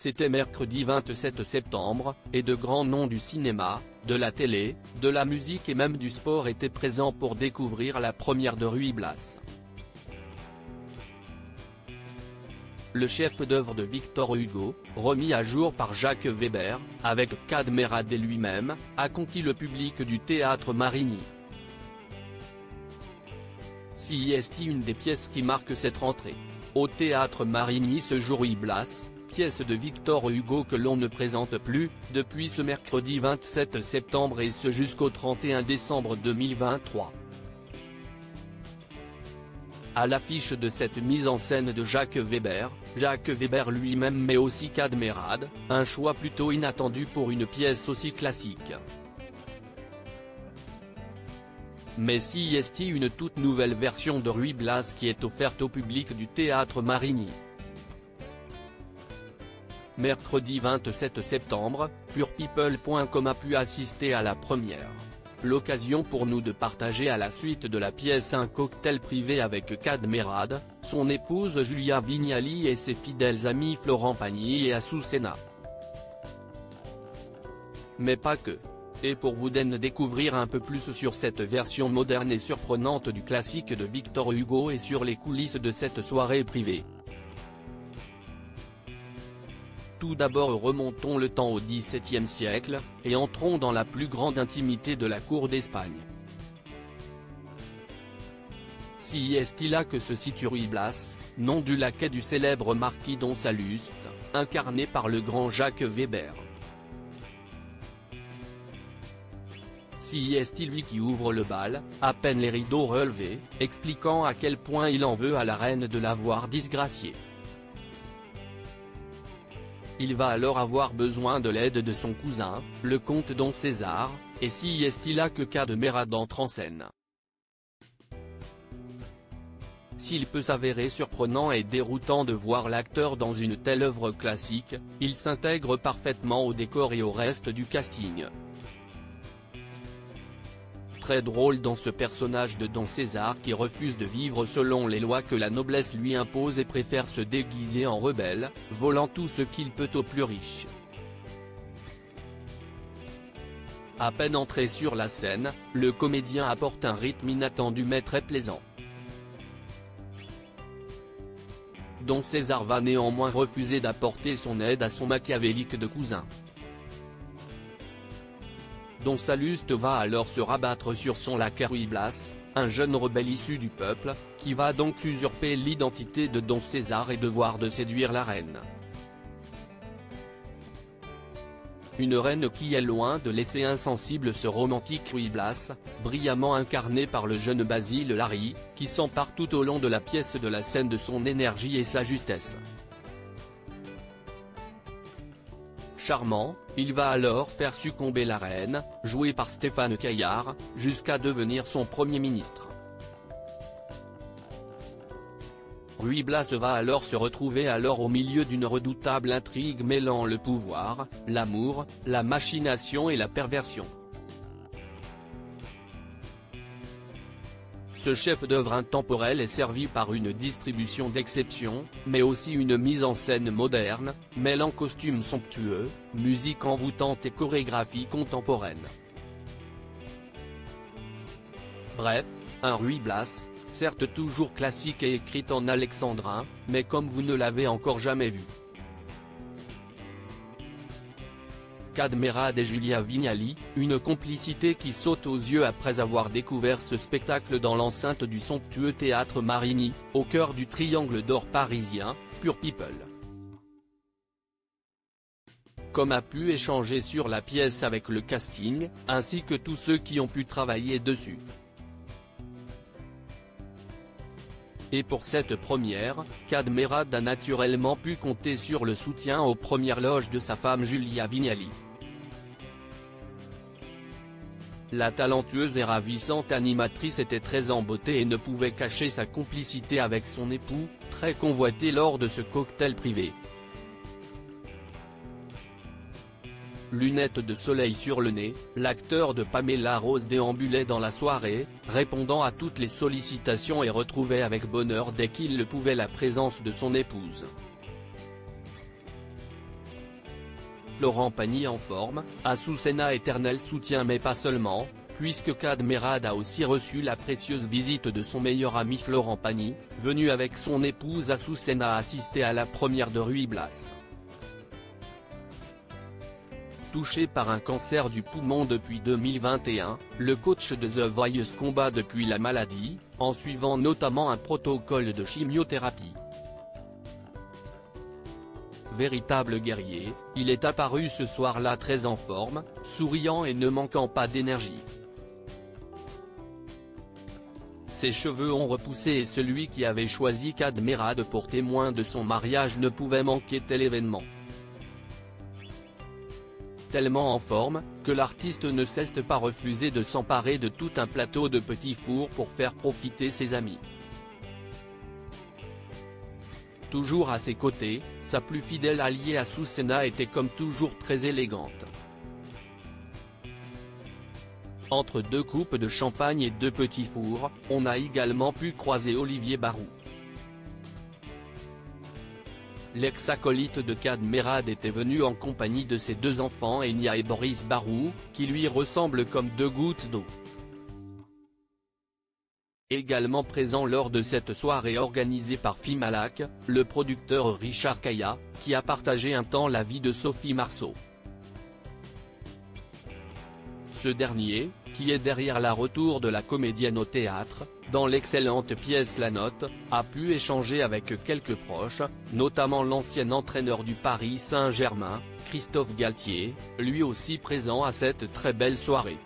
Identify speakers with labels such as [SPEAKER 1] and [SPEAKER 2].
[SPEAKER 1] C'était mercredi 27 septembre, et de grands noms du cinéma, de la télé, de la musique et même du sport étaient présents pour découvrir la première de Ruy Blas. Le chef-d'œuvre de Victor Hugo, remis à jour par Jacques Weber, avec Kad Merad et lui-même, a conquis le public du théâtre Marigny. C'est une des pièces qui marque cette rentrée. Au théâtre Marigny se joue Ruy Blas, pièce de Victor Hugo que l'on ne présente plus, depuis ce mercredi 27 septembre et ce jusqu'au 31 décembre 2023. À l'affiche de cette mise en scène de Jacques Weber lui-même mais aussi Kad Merad, un choix plutôt inattendu pour une pièce aussi classique. Mais c'est une toute nouvelle version de Ruy Blas qui est offerte au public du théâtre Marigny. Mercredi 27 septembre, purepeople.com a pu assister à la première. L'occasion pour nous de partager à la suite de la pièce un cocktail privé avec Kad Merad, son épouse Julia Vignali et ses fidèles amis Florent Pagny et Azucena. Mais pas que. Et pour vous découvrir un peu plus sur cette version moderne et surprenante du classique de Victor Hugo et sur les coulisses de cette soirée privée. Tout d'abord remontons le temps au XVIIe siècle, et entrons dans la plus grande intimité de la cour d'Espagne. C'est là que se situe Ruy Blas, nom du laquais du célèbre marquis Don Salluste, incarné par le grand Jacques Weber. C'est lui qui ouvre le bal, à peine les rideaux relevés, expliquant à quel point il en veut à la reine de l'avoir disgracié. Il va alors avoir besoin de l'aide de son cousin, le comte Don César, et c'est là que Kad Merad entre en scène. S'il peut s'avérer surprenant et déroutant de voir l'acteur dans une telle œuvre classique, il s'intègre parfaitement au décor et au reste du casting. Très drôle dans ce personnage de Don César qui refuse de vivre selon les lois que la noblesse lui impose et préfère se déguiser en rebelle, volant tout ce qu'il peut aux plus riches. À peine entré sur la scène, le comédien apporte un rythme inattendu mais très plaisant. Don César va néanmoins refuser d'apporter son aide à son machiavélique de cousin. Don Salluste va alors se rabattre sur son laquais Ruy Blas, un jeune rebelle issu du peuple, qui va donc usurper l'identité de Don César et devoir de séduire la reine. Une reine qui est loin de laisser insensible ce romantique Ruy Blas, brillamment incarné par le jeune Basile Lary, qui s'empare tout au long de la pièce de la scène de son énergie et sa justesse. Charmant, il va alors faire succomber la reine, jouée par Stéphane Caillard, jusqu'à devenir son Premier ministre. Ruy Blas va alors se retrouver au milieu d'une redoutable intrigue mêlant le pouvoir, l'amour, la machination et la perversion. Ce chef-d'œuvre intemporel est servi par une distribution d'exception, mais aussi une mise en scène moderne, mêlant costumes somptueux, musique envoûtante et chorégraphie contemporaine. Bref, un Ruy Blas, certes toujours classique et écrit en alexandrin, mais comme vous ne l'avez encore jamais vu. Kad Merad et Julia Vignali, une complicité qui saute aux yeux après avoir découvert ce spectacle dans l'enceinte du somptueux théâtre Marigny, au cœur du triangle d'or parisien, Pure People. Comme a pu échanger sur la pièce avec le casting, ainsi que tous ceux qui ont pu travailler dessus. Et pour cette première, Kad Merad a naturellement pu compter sur le soutien aux premières loges de sa femme Julia Vignali. La talentueuse et ravissante animatrice était très embottée et ne pouvait cacher sa complicité avec son époux, très convoité lors de ce cocktail privé. Lunettes de soleil sur le nez, l'acteur de Pamela Rose déambulait dans la soirée, répondant à toutes les sollicitations et retrouvait avec bonheur dès qu'il le pouvait la présence de son épouse. Florent Pagny en forme, Azucena éternel soutien mais pas seulement, puisque Kad Merad a aussi reçu la précieuse visite de son meilleur ami Florent Pagny, venu avec son épouse Azucena assister à la première de Ruy Blas. Touché par un cancer du poumon depuis 2021, le coach de The Voice combat depuis la maladie, en suivant notamment un protocole de chimiothérapie. Véritable guerrier, il est apparu ce soir-là très en forme, souriant et ne manquant pas d'énergie. Ses cheveux ont repoussé et celui qui avait choisi Kad Merad pour témoin de son mariage ne pouvait manquer tel événement. Tellement en forme, que l'artiste ne cesse pas refuser de s'emparer de tout un plateau de petits fours pour faire profiter ses amis. Toujours à ses côtés, sa plus fidèle alliée Azucena était comme toujours très élégante. Entre deux coupes de champagne et deux petits fours, on a également pu croiser Olivier Barou. L'ex-acolyte de Kad Merad était venu en compagnie de ses deux enfants Enya et Boris Barou, qui lui ressemblent comme deux gouttes d'eau. Également présent lors de cette soirée organisée par Fimalac, le producteur Richard Kaya, qui a partagé un temps la vie de Sophie Marceau. Ce dernier, qui est derrière la retour de la comédienne au théâtre, dans l'excellente pièce La Note, a pu échanger avec quelques proches, notamment l'ancien entraîneur du Paris Saint-Germain, Christophe Galtier, lui aussi présent à cette très belle soirée.